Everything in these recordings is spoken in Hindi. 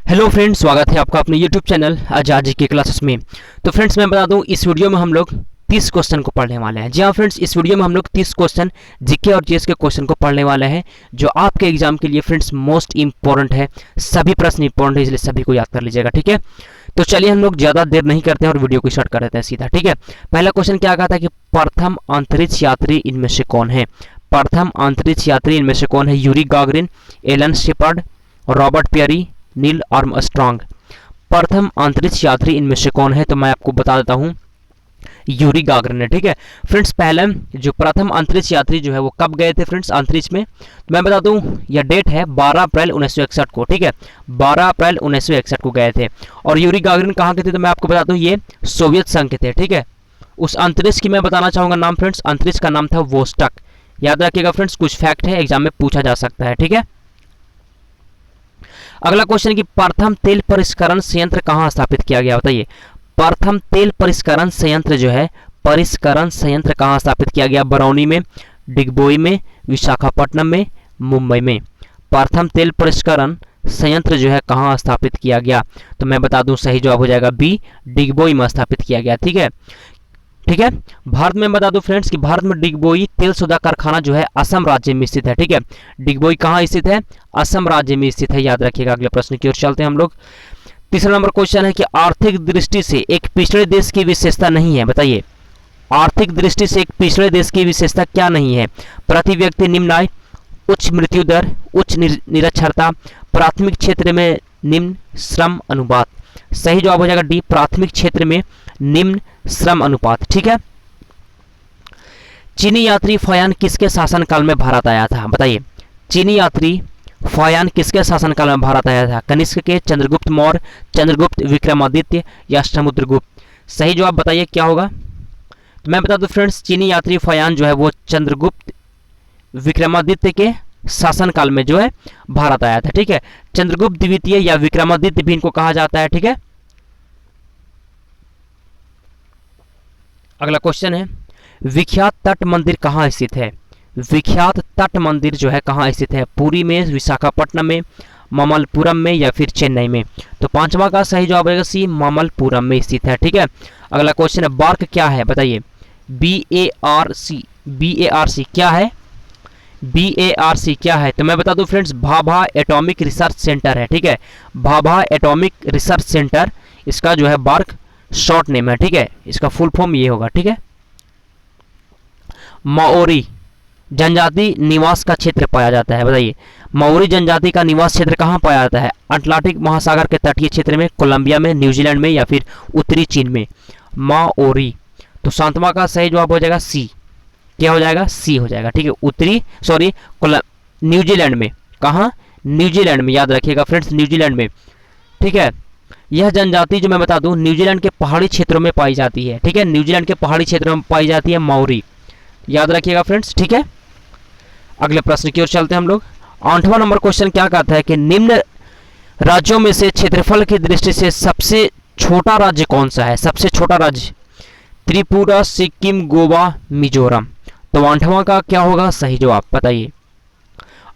हेलो फ्रेंड्स, स्वागत है आपका अपने यूट्यूब चैनल आज की क्लासेस में। तो फ्रेंड्स मैं बता दूं, इस वीडियो में हम लोग 30 क्वेश्चन को पढ़ने वाले हैं। जी हाँ फ्रेंड्स, इस वीडियो में हम लोग 30 क्वेश्चन जीके और जीएस के क्वेश्चन को पढ़ने वाले हैं, जो आपके एग्जाम के लिए फ्रेंड्स मोस्ट इंपॉर्टेंट है। सभी प्रश्न इंपॉर्टेंट है, इसलिए सभी को याद कर लीजिएगा, ठीक है। तो चलिए हम लोग ज़्यादा देर नहीं करते हैं और वीडियो को स्टार्ट कर देते हैं सीधा, ठीक है। पहला क्वेश्चन क्या कहा था कि प्रथम अंतरिक्ष यात्री इनमें से कौन है। प्रथम अंतरिक्ष यात्री इनमें से कौन है? Yuri Gagarin, Alan Shepard, Robert Peary, Neil Armstrong. प्रथम अंतरिक्ष यात्री इनमें से कौन है? तो मैं आपको बता देता हूं, यूरी गागरिन है, ठीक है। फ्रेंड्स पहले जो प्रथम अंतरिक्ष यात्री जो है वो कब गए थे फ्रेंड्स अंतरिक्ष में? तो मैं बता दूं, यह डेट है 12 अप्रैल 1961 को, ठीक है। 12 अप्रैल 1961 को गए थे। और यूरी गागरिन कहाँ के थे? तो मैं आपको बता दूं, ये सोवियत संघ के थे, ठीक है। उस अंतरिक्ष की मैं बताना चाहूंगा नाम फ्रेंड्स, अंतरिक्ष का नाम था वोस्टक। याद रखिएगा फ्रेंड्स, कुछ फैक्ट है, एग्जाम में पूछा जा सकता है, ठीक है। अगला क्वेश्चन कि प्रथम तेल परिष्करण संयंत्र कहां स्थापित किया गया? बताइए, प्रथम तेल परिष्करण संयंत्र जो है, परिष्करण संयंत्र कहां स्थापित किया गया? बरौनी में, डिगबोई में, विशाखापट्टनम में, मुंबई में। प्रथम तेल परिष्करण संयंत्र जो है कहां स्थापित किया गया? तो मैं बता दूं, सही जवाब हो जाएगा बी, डिगबोई में स्थापित किया गया, ठीक है। ठीक है, भारत में बता दो फ्रेंड्स कि भारत में डिगबोई तेल सोदा कारखाना जो है असम राज्य में स्थित है, ठीक है। डिगबोई कहाँ स्थित है? असम राज्य में स्थित है, याद रखिएगा। अगले प्रश्न की ओर चलते हैं हम लोग। तीसरा नंबर क्वेश्चन है कि आर्थिक दृष्टि से एक पिछड़े देश की विशेषता नहीं है। बताइए, आर्थिक दृष्टि से एक पिछड़े देश की विशेषता क्या नहीं है? प्रति व्यक्ति निम्न आय, उच्च मृत्यु दर, उच्च निरक्षरता, प्राथमिक क्षेत्र में निम्न श्रम अनुपात। सही जवाब हो जाएगा डी, प्राथमिक क्षेत्र में निम्न श्रम अनुपात, ठीक है। चीनी यात्री फयान किसके शासनकाल में भारत आया था? बताइए, चीनी यात्री फयान किसके शासनकाल में भारत आया था? कनिष्क के, चंद्रगुप्त मौर्य, चंद्रगुप्त विक्रमादित्य या समुद्रगुप्त? सही जवाब बताइए क्या होगा? तो मैं बता दूं फ्रेंड्स, चीनी यात्री फयान जो है वो चंद्रगुप्त विक्रमादित्य के शासनकाल में जो है भारत आया था, ठीक है। चंद्रगुप्त द्वितीय या विक्रमादित्य भी इनको कहा जाता है, ठीक है। अगला क्वेश्चन है, विख्यात तट मंदिर कहाँ स्थित है? विख्यात तट मंदिर जो है कहाँ स्थित है? पुरी में, विशाखापट्टनम में, मामल्लपुरम में या फिर चेन्नई में? तो पांचवा का सही जवाब रहेगा सी, मामल्लपुरम में स्थित है, ठीक है। अगला क्वेश्चन है, बार्क क्या है? बताइए, BARC, BARC क्या है? BARC क्या है? तो मैं बता दूं friends, Bhabha atomic research centre है, ठीक है। भाभा एटॉमिक रिसर्च सेंटर, इसका जो है बार्क शॉर्ट नेम है, ठीक है। इसका फुल फॉर्म ये होगा, ठीक है। माओरी जनजाति निवास का क्षेत्र पाया जाता है। बताइए, माओरी जनजाति का निवास क्षेत्र कहाँ पाया जाता है? अटलांटिक महासागर के तटीय क्षेत्र में, कोलंबिया में, न्यूजीलैंड में या फिर उत्तरी चीन में? माओरी। तो सातवां का सही जवाब हो जाएगा सी। क्या हो जाएगा? सी हो जाएगा, ठीक है। न्यूजीलैंड में। कहाँ? न्यूजीलैंड में, याद रखिएगा फ्रेंड्स, न्यूजीलैंड में, ठीक है। यह जनजाति जो मैं बता दूं, न्यूजीलैंड के पहाड़ी क्षेत्रों में पाई जाती है, ठीक है। न्यूजीलैंड के पहाड़ी क्षेत्रों में पाई जाती है माओरी, याद रखिएगा फ्रेंड्स, ठीक है। अगले प्रश्न की ओर चलते हैं हम लोग। 8वां नंबर क्वेश्चन क्या कहता है कि निम्न राज्यों में से क्षेत्रफल की दृष्टि से सबसे छोटा राज्य कौन सा है? सबसे छोटा राज्य? त्रिपुरा, सिक्किम, गोवा, मिजोरम। तो 8वां का क्या होगा सही जवाब? बताइए,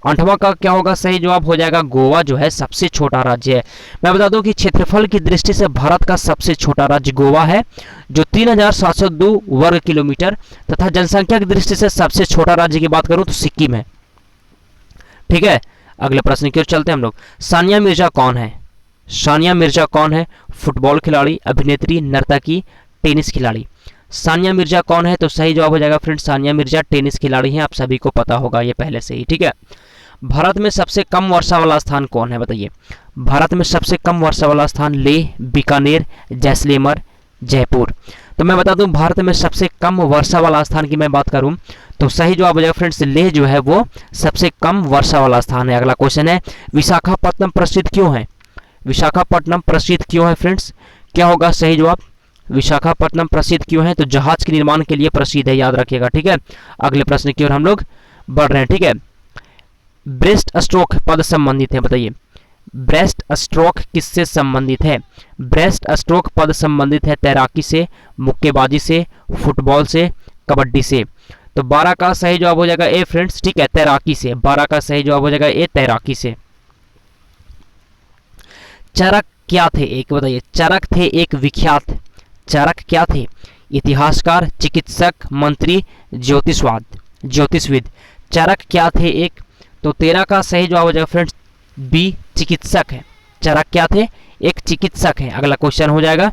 8वां का क्या होगा सही जवाब? हो जाएगा गोवा जो है सबसे छोटा राज्य है। मैं बता दूं कि क्षेत्रफल की दृष्टि से भारत का सबसे छोटा राज्य गोवा है, जो 3702 वर्ग किलोमीटर, तथा जनसंख्या की दृष्टि से सबसे छोटा राज्य की बात करूं तो सिक्किम है, ठीक है। अगले प्रश्न की ओर चलते हैं हम लोग। सानिया मिर्जा कौन है? सानिया मिर्जा कौन है? फुटबॉल खिलाड़ी, अभिनेत्री, नर्तकी, टेनिस खिलाड़ी? सानिया मिर्जा कौन है? तो सही जवाब हो जाएगा फ्रेंड्स, सानिया मिर्जा टेनिस खिलाड़ी हैं। आप सभी को पता होगा ये पहले से ही, ठीक है। भारत में सबसे कम वर्षा वाला स्थान कौन है? बताइए, भारत में सबसे कम वर्षा वाला स्थान? लेह, बीकानेर, जैसलमेर, जयपुर। तो मैं बता दूं, भारत में सबसे कम वर्षा वाला स्थान की मैं बात करूं तो सही जवाब हो जाएगा फ्रेंड्स, लेह जो है वो सबसे कम वर्षा वाला स्थान है। अगला क्वेश्चन है, विशाखापट्टनम प्रसिद्ध क्यों है? विशाखापट्टनम प्रसिद्ध क्यों है फ्रेंड्स? क्या होगा सही जवाब? विशाखापट्टनम प्रसिद्ध क्यों है? तो जहाज के निर्माण के लिए प्रसिद्ध है, याद रखिएगा, ठीक है। अगले प्रश्न की ओर हम लोग बढ़ रहे हैं, ठीक है। ब्रेस्ट स्ट्रोक पद संबंधित है। बताइए, ब्रेस्ट स्ट्रोक किससे संबंधित है? ब्रेस्ट स्ट्रोक पद संबंधित है तैराकी से, मुक्केबाजी से, फुटबॉल से, कबड्डी से। तो 12 का सही जवाब हो जाएगा ए फ्रेंड्स, ठीक है, तैराकी से। 12 का सही जवाब हो जाएगा ए, तैराकी से। चरक क्या थे एक, बताइए। चरक थे एक विख्यात, चरक क्या थे? इतिहासकार, चिकित्सक, मंत्री, ज्योतिषविद। चरक क्या थे एक? तो 13 का सही जवाब हो जाएगा फ्रेंड्स बी, चिकित्सक है। चरक क्या थे? एक चिकित्सक है। अगला क्वेश्चन हो जाएगा,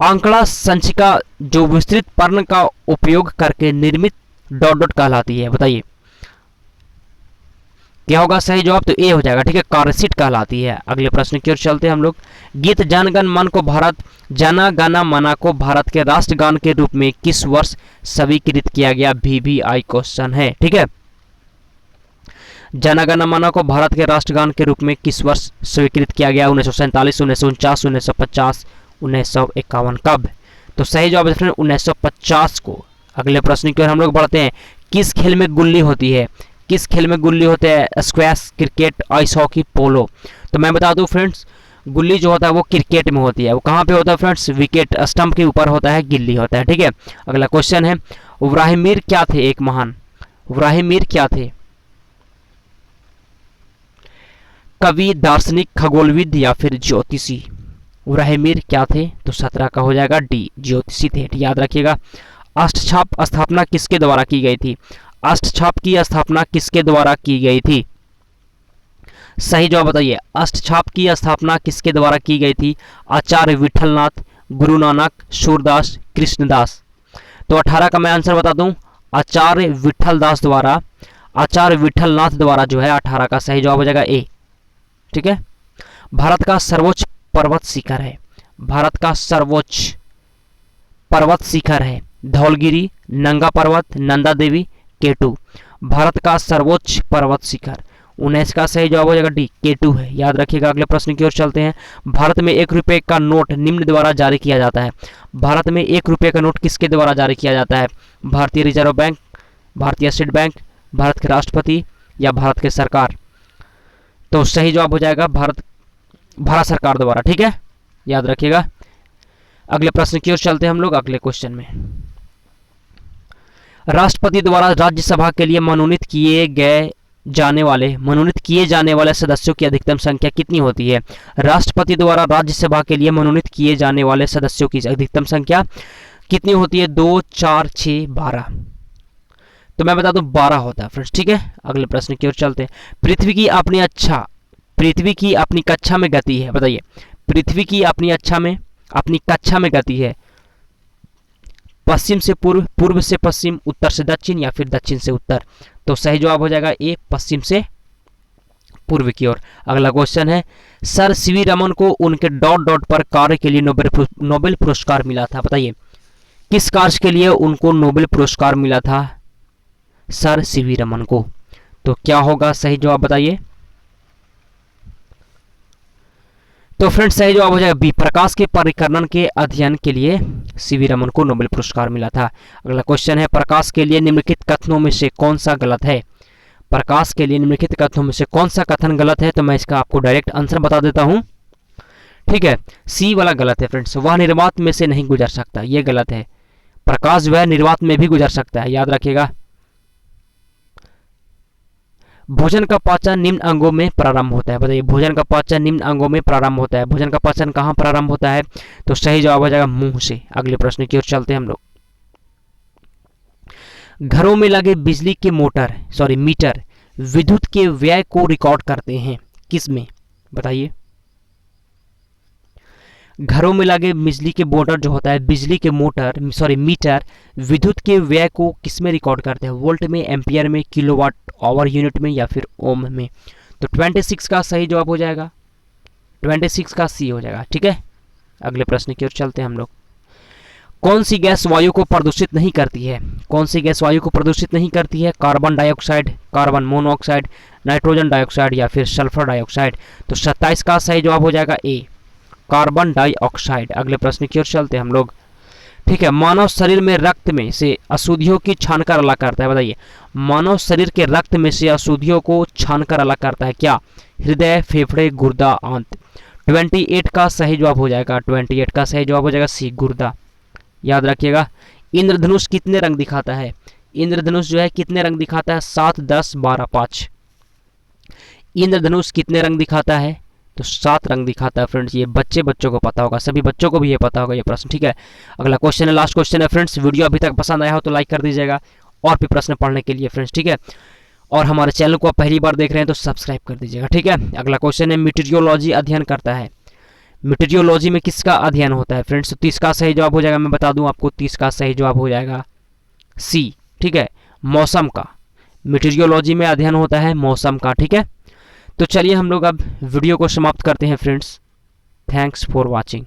आंकड़ा संचिका जो विस्तृत पर्ण का उपयोग करके निर्मित डॉट डॉट कहलाती है, बताइए क्या होगा सही जवाब? तो ए हो जाएगा, ठीक है, कार्यशीट कहलाती है। अगले प्रश्न की ओर चलते हैं हम लोग। गीत जन गण मन को भारत के राष्ट्रगान के रूप में किस वर्ष स्वीकृत किया गया? VVI क्वेश्चन है, ठीक है। जन गण मन को भारत के राष्ट्रगान के रूप में किस वर्ष स्वीकृत किया गया? 1947, 1949, 1950, 1951। कब? तो सही जवाब है 1950 को। अगले प्रश्न की ओर हम लोग बढ़ते हैं। किस खेल में गुल्ली होती है? किस खेल में गुल्ली होते हैं? स्क्वैश, क्रिकेट, आइस हॉकी, पोलो। तो मैं बता दूं फ्रेंड्स, गुल्ली जो होता है वो क्रिकेट में होती है। वो कहाँ पे होता है फ्रेंड्स? विकेट, स्टंप के ऊपर होता है, गिल्ली होता है, ठीक है। अगला क्वेश्चन है, व्लादिमीर क्या थे एक महान? व्लादिमीर क्या थे? कवि, दार्शनिक, खगोलविद या फिर ज्योतिषी? व्लादिमीर क्या थे? तो 17 का हो जाएगा डी, ज्योतिषी थे, याद रखिएगा। अष्टछाप स्थापना किसके द्वारा की गई थी? अष्टछाप की स्थापना किसके द्वारा की गई थी? सही जवाब बताइए। अष्टछाप की स्थापना किसके द्वारा की गई थी? आचार्य विठलनाथ, गुरु नानक, सूरदास, कृष्णदास। तो 18 का मैं आंसर बता दूं, आचार्य विठलदास द्वारा, आचार्य विठलनाथ द्वारा जो है 18 का सही जवाब हो जाएगा ए, ठीक है। भारत का सर्वोच्च पर्वत शिखर है, भारत का सर्वोच्च पर्वत शिखर है धौलगिरी, नंगा पर्वत, नंदा देवी, केटू। भारत का सर्वोच्च पर्वत शिखर 19 का सही जवाब हो जाएगा डी, केटू है, याद रखिएगा। अगले प्रश्न की ओर चलते हैं। भारत में 1 रुपये का नोट निम्न द्वारा जारी किया जाता है। भारत में 1 रुपये का नोट किसके द्वारा जारी किया जाता है? भारतीय रिजर्व बैंक, भारतीय स्टेट बैंक, भारत के राष्ट्रपति या भारत के सरकार? तो सही जवाब हो जाएगा भारत सरकार द्वारा, ठीक है, याद रखिएगा। अगले प्रश्न की ओर चलते हैं हम लोग अगले क्वेश्चन में। राष्ट्रपति द्वारा राज्यसभा के लिए मनोनीत किए जाने वाले सदस्यों की अधिकतम संख्या कितनी होती है? राष्ट्रपति द्वारा राज्यसभा के लिए मनोनीत किए जाने वाले सदस्यों की अधिकतम संख्या कितनी होती है? 2, 4, 6, 12। तो मैं बता दूं 12 होता है फ्रेंड्स, ठीक है। अगले प्रश्न की ओर चलते हैं। पृथ्वी की अपनी कक्षा में गति है, बताइए। पृथ्वी की अपनी कक्षा में गति है पश्चिम से पूर्व, पूर्व से पश्चिम, उत्तर से दक्षिण या फिर दक्षिण से उत्तर? तो सही जवाब हो जाएगा ए, पश्चिम से पूर्व की ओर। अगला क्वेश्चन है, सर सीवी रमन को उनके डॉट डॉट पर कार्य के लिए नोबेल पुरस्कार मिला था, बताइए किस कार्य के लिए उनको नोबेल पुरस्कार मिला था सर सीवी रमन को? तो क्या होगा सही जवाब बताइए। तो फ्रेंड्स सही जवाब हो जाएगा बी, प्रकाश के परिकर्णन के अध्ययन के लिए सीवी रमन को नोबेल पुरस्कार मिला था। अगला क्वेश्चन है, प्रकाश के लिए निम्नलिखित कथनों में से कौन सा गलत है? प्रकाश के लिए निम्नलिखित कथनों में से कौन सा कथन गलत है? तो मैं इसका आपको डायरेक्ट आंसर बता देता हूं, ठीक है। सी वाला गलत है फ्रेंड्स, वह निर्वात में से नहीं गुजर सकता, ये गलत है। प्रकाश जो है निर्वात में भी गुजर सकता है, याद रखिएगा। भोजन का पाचन निम्न अंगों में प्रारंभ होता है, बताइए भोजन का पाचन निम्न अंगों में प्रारंभ होता है। भोजन का पाचन कहाँ प्रारंभ होता है? तो सही जवाब हो जाएगा मुंह से। अगले प्रश्न की ओर चलते हैं हम लोग। घरों में लगे बिजली के मीटर विद्युत के व्यय को रिकॉर्ड करते हैं, किस में? बताइए। घरों में लगे बिजली के मोटर जो होता है, बिजली के मीटर विद्युत के व्यय को किस में रिकॉर्ड करते हैं? वोल्ट में, एम्पियर में, किलोवाट आवर यूनिट में या फिर ओम में? तो 26 का सही जवाब हो जाएगा, 26 का सी हो जाएगा, ठीक है। अगले प्रश्न की ओर चलते हैं हम लोग। कौन सी गैस वायु को प्रदूषित नहीं करती है? कौन सी गैस वायु को प्रदूषित नहीं करती है? Carbon dioxide, carbon monoxide, nitrogen dioxide या फिर सल्फर डाइऑक्साइड? तो 27 का सही जवाब हो जाएगा ए, कार्बन डाइऑक्साइड। अगले प्रश्न की ओर चलते हैं हम लोग, ठीक है। मानव शरीर में रक्त में से अशुद्धियों की छानकर अलग करता है, बताइए मानव शरीर के रक्त में से अशुद्धियों को छानकर अलग करता है क्या? हृदय, फेफड़े, गुर्दा, आंत? 28 का सही जवाब हो जाएगा, 28 का सही जवाब हो जाएगा सी, गुर्दा, याद रखिएगा। इंद्रधनुष कितने रंग दिखाता है? इंद्रधनुष जो है कितने रंग दिखाता है? 7, 10, 12, 5। इंद्रधनुष कितने रंग दिखाता है? तो 7 रंग दिखाता है फ्रेंड्स। ये बच्चों को पता होगा, सभी बच्चों को भी ये पता होगा ये प्रश्न, ठीक है। अगला क्वेश्चन है, लास्ट क्वेश्चन है फ्रेंड्स। वीडियो अभी तक पसंद आया हो तो लाइक कर दीजिएगा और भी प्रश्न पढ़ने के लिए फ्रेंड्स, ठीक है। और हमारे चैनल को आप पहली बार देख रहे हैं तो सब्सक्राइब कर दीजिएगा, ठीक है। अगला क्वेश्चन है, मीटेरियोलॉजी अध्ययन करता है। मीटेरियोलॉजी में किसका अध्ययन होता है फ्रेंड्स? तो 30 का सही जवाब हो जाएगा, मैं बता दूं आपको, 30 का सही जवाब हो जाएगा सी, ठीक है, मौसम का। मीटेरियोलॉजी में अध्ययन होता है मौसम का, ठीक है। तो चलिए हम लोग अब वीडियो को समाप्त करते हैं फ्रेंड्स। Thanks for watching.